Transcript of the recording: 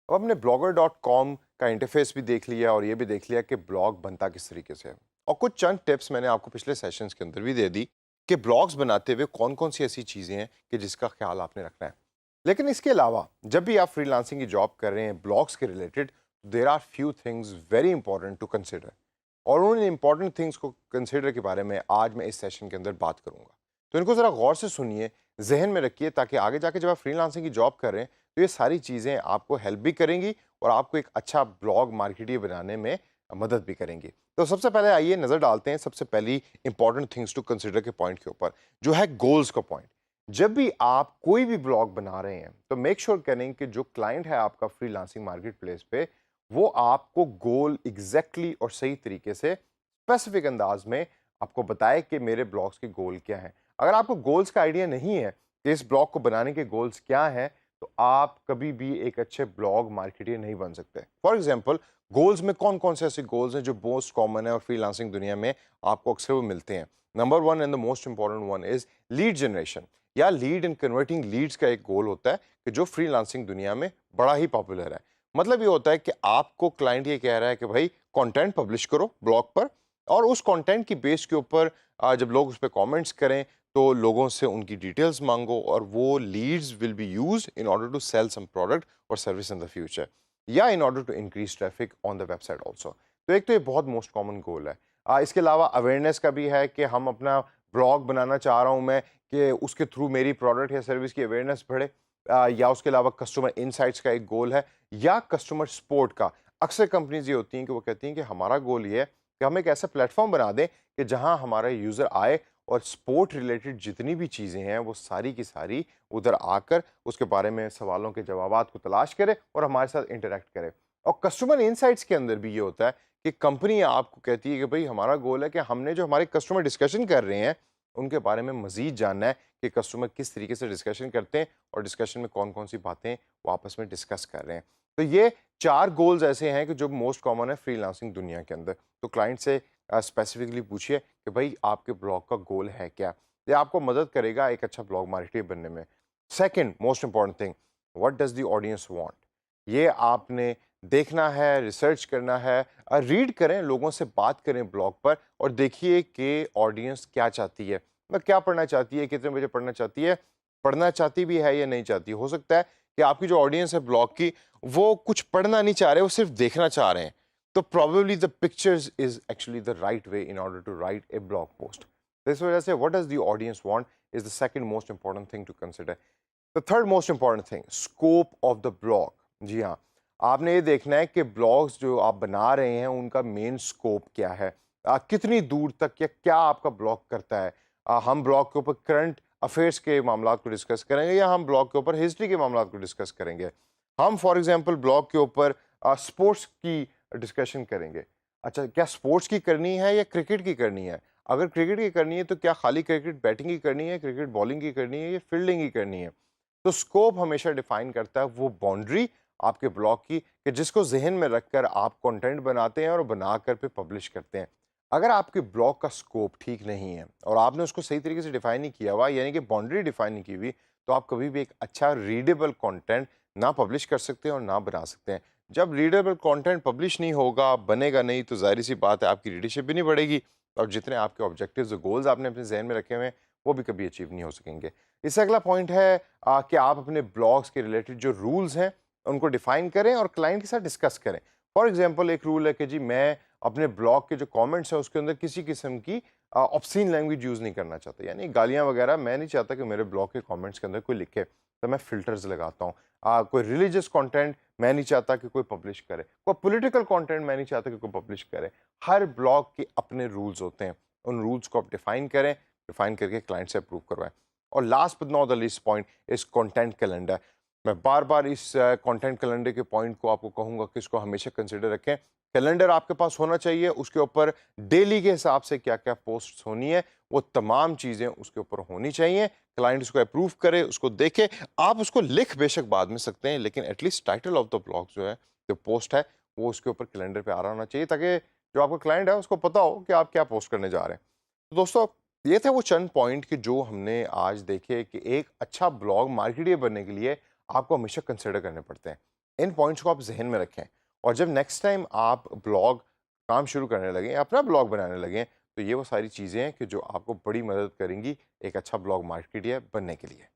अब हमने blogger.com का इंटरफेस भी देख लिया और ये भी देख लिया कि ब्लॉग बनता किस तरीके से है। और कुछ चंद टिप्स मैंने आपको पिछले सेशंस के अंदर भी दे दी कि ब्लॉग्स बनाते हुए कौन-कौन सी ऐसी चीज़ें हैं कि जिसका ख्याल आपने रखना है। लेकिन इसके अलावा जब भी आप फ्रीलांसिंग की जॉब कर रहे हैं ब्लॉग्स के related, there are few things very important to consider. और उन इंपॉर्टेंट थिंग्स को कंसिडर के बारे में आज मैं इस सेशन के अंदर बात करूंगा। तो इनको ज़रा गौर से सुनिए, जहन में रखिए, ताकि आगे जाके जब आप फ्रीलांसिंग की जॉब कर रहे हैं तो ये सारी चीज़ें आपको हेल्प भी करेंगी और आपको एक अच्छा ब्लॉग मार्केटिंग बनाने में मदद भी करेंगी। तो सबसे पहले आइए नज़र डालते हैं सबसे पहली इंपॉर्टेंट थिंग्स टू कंसिडर के पॉइंट के ऊपर, जो है गोल्स का पॉइंट। जब भी आप कोई भी ब्लॉग बना रहे हैं तो मेक श्योर करें कि जो क्लाइंट है आपका फ्रीलांसिंग मार्केट प्लेस पे, वो आपको गोल एग्जैक्टली और सही तरीके से स्पेसिफिक अंदाज में आपको बताए कि मेरे ब्लॉग्स के गोल क्या हैं। अगर आपको गोल्स का आइडिया नहीं है कि इस ब्लॉग को बनाने के गोल्स क्या हैं, तो आप कभी भी एक अच्छे ब्लॉग मार्केटर नहीं बन सकते। फॉर एग्जांपल, गोल्स में कौन कौन से ऐसे गोल्स हैं जो मोस्ट कॉमन है और फ्रीलांसिंग दुनिया में आपको अक्सर वो मिलते हैं। Number one and the most important one is lead generation, या लीड एंड कन्वर्टिंग लीड्स का एक गोल होता है कि जो फ्रीलांसिंग दुनिया में बड़ा ही पॉपुलर है। मतलब ये होता है कि आपको क्लाइंट ये कह रहा है कि भाई कंटेंट पब्लिश करो ब्लॉग पर, और उस कंटेंट की बेस के ऊपर जब लोग उस पर कमेंट्स करें तो लोगों से उनकी डिटेल्स मांगो, और वो leads will be use in order to sell some product और सर्विस इन द फ्यूचर, या in order to increase traffic on the website also. तो एक तो ये बहुत मोस्ट कॉमन गोल है। इसके अलावा अवेयरनेस का भी है कि हम अपना ब्लॉग बनाना चाह रहा हूँ मैं कि उसके थ्रू मेरी प्रोडक्ट या सर्विस की अवेयरनेस बढ़े। या उसके अलावा कस्टमर इनसाइट्स का एक गोल है, या कस्टमर सपोर्ट का। अक्सर कंपनीज ये होती हैं कि वो कहती हैं कि हमारा गोल ये है कि हम एक ऐसा प्लेटफॉर्म बना दें कि जहां हमारा यूज़र आए और स्पोर्ट रिलेटेड जितनी भी चीज़ें हैं वो सारी की सारी उधर आकर उसके बारे में सवालों के जवाबात को तलाश करे और हमारे साथ इंटरेक्ट करे। और कस्टमर इनसाइट्स के अंदर भी ये होता है कि कंपनी आपको कहती है कि भाई हमारा गोल है कि हमने जो हमारे कस्टमर डिस्कशन कर रहे हैं उनके बारे में मज़ीद जानना है कि कस्टमर किस तरीके से डिस्कशन करते हैं और डिस्कशन में कौन-कौन सी बातें वो आपस में डिस्कस कर रहे हैं। तो ये 4 गोल्स ऐसे हैं कि जो मोस्ट कॉमन है फ्रीलांसिंग दुनिया के अंदर। तो क्लाइंट से स्पेसिफिकली पूछिए कि भाई आपके ब्लॉग का गोल है क्या? ये आपको मदद करेगा एक अच्छा ब्लॉग मार्केटर बनने में। Second most important thing, what does the audience want? ये आपने देखना है, रिसर्च करना है, रीड करें, लोगों से बात करें ब्लॉग पर और देखिए कि ऑडियंस क्या चाहती है। मतलब क्या पढ़ना चाहती है, कितने बजे पढ़ना चाहती है, पढ़ना चाहती भी है या नहीं चाहती। हो सकता है कि आपकी जो ऑडियंस है ब्लॉग की, वो कुछ पढ़ना नहीं चाह रहे, वो सिर्फ देखना चाह रहे हैं। तो probably the pictures is actually the right way in order to write a blog post. This way I say what does the audience want is the second most important thing to consider. The third most important thing, scope of the blog. जी हाँ, आपने ये देखना है कि blogs जो आप बना रहे हैं उनका मेन स्कोप क्या है। कितनी दूर तक या क्या आपका ब्लॉग करता है। हम ब्लॉग के ऊपर करंट अफेयर्स के मामलात को डिस्कस करेंगे या हम ब्लॉग के ऊपर हिस्ट्री के मामलात को डिस्कस करेंगे। हम फॉर एग्जांपल ब्लॉग के ऊपर स्पोर्ट्स की डिस्कशन करेंगे। अच्छा, क्या स्पोर्ट्स की करनी है या क्रिकेट की करनी है? अगर क्रिकेट की करनी है तो क्या खाली क्रिकेट बैटिंग की करनी है, क्रिकेट बॉलिंग की करनी है या फील्डिंग की करनी है? तो स्कोप हमेशा डिफाइन करता है वो बाउंड्री आपके ब्लॉग की कि जिसको ज़हन में रखकर आप कंटेंट बनाते हैं और बनाकर फिर पब्लिश करते हैं। अगर आपके ब्लॉग का स्कोप ठीक नहीं है और आपने उसको सही तरीके से डिफाइन नहीं किया हुआ, यानी कि बाउंड्री डिफाइन नहीं की हुई, तो आप कभी भी एक अच्छा रीडेबल कंटेंट ना पब्लिश कर सकते हैं और ना बना सकते हैं। जब रीडेबल कंटेंट पब्लिश नहीं होगा, बनेगा नहीं, तो ज़ाहिर-सी बात है आपकी रीडरशिप भी नहीं बढ़ेगी और जितने आपके ऑब्जेक्टिव्स और गोल्स आपने अपने ज़हन में रखे हुए हैं, वो भी कभी अचीव नहीं हो सकेंगे। इससे अगला पॉइंट है कि आप अपने ब्लॉग्स के रिलेटेड जो रूल्स हैं, उनको डिफाइन करें और क्लाइंट के साथ डिस्कस करें। फॉर एग्ज़ाम्पल, एक रूल है कि जी मैं अपने ब्लॉग के जो कमेंट्स हैं, उसके अंदर किसी किस्म की ऑब्सीन लैंग्वेज यूज़ नहीं करना चाहता, यानी गालियाँ वगैरह मैं नहीं चाहता कि मेरे ब्लॉग के कमेंट्स के अंदर कोई लिखे, तो मैं फ़िल्टर्स लगाता हूँ। कोई रिलीजियस कंटेंट मैं नहीं चाहता कि कोई पब्लिश करे, कोई पॉलिटिकल कंटेंट मैं नहीं चाहता कि कोई पब्लिश करे। हर ब्लॉग के अपने रूल्स होते हैं, उन रूल्स को आप डिफाइन करें, डिफाइन करके क्लाइंट से अप्रूव करवाएं। और last but not the least point is content calendar. मैं बार बार इस कंटेंट कैलेंडर के पॉइंट को आपको कहूंगा कि इसको हमेशा कंसिडर रखें। कैलेंडर आपके पास होना चाहिए, उसके ऊपर डेली के हिसाब से क्या क्या पोस्ट होनी है, वो तमाम चीज़ें उसके ऊपर होनी चाहिए। क्लाइंट उसको अप्रूव करे, उसको देखे। आप उसको लिख बेशक बाद में सकते हैं, लेकिन at least title of the blog जो है, जो पोस्ट है, वो उसके ऊपर कैलेंडर पे आ रहा होना चाहिए, ताकि जो आपका क्लाइंट है उसको पता हो कि आप क्या पोस्ट करने जा रहे हैं। तो दोस्तों, ये थे वो चंद पॉइंट कि जो हमने आज देखे कि एक अच्छा ब्लॉग मार्केटियर बनने के लिए आपको हमेशा कंसिडर करने पड़ते हैं। इन पॉइंट्स को आप जहन में रखें और जब नेक्स्ट टाइम आप ब्लॉग काम शुरू करने लगें, अपना ब्लॉग बनाने लगें, तो ये वो सारी चीज़ें हैं कि जो आपको बड़ी मदद करेंगी एक अच्छा ब्लॉग मार्केटियर बनने के लिए।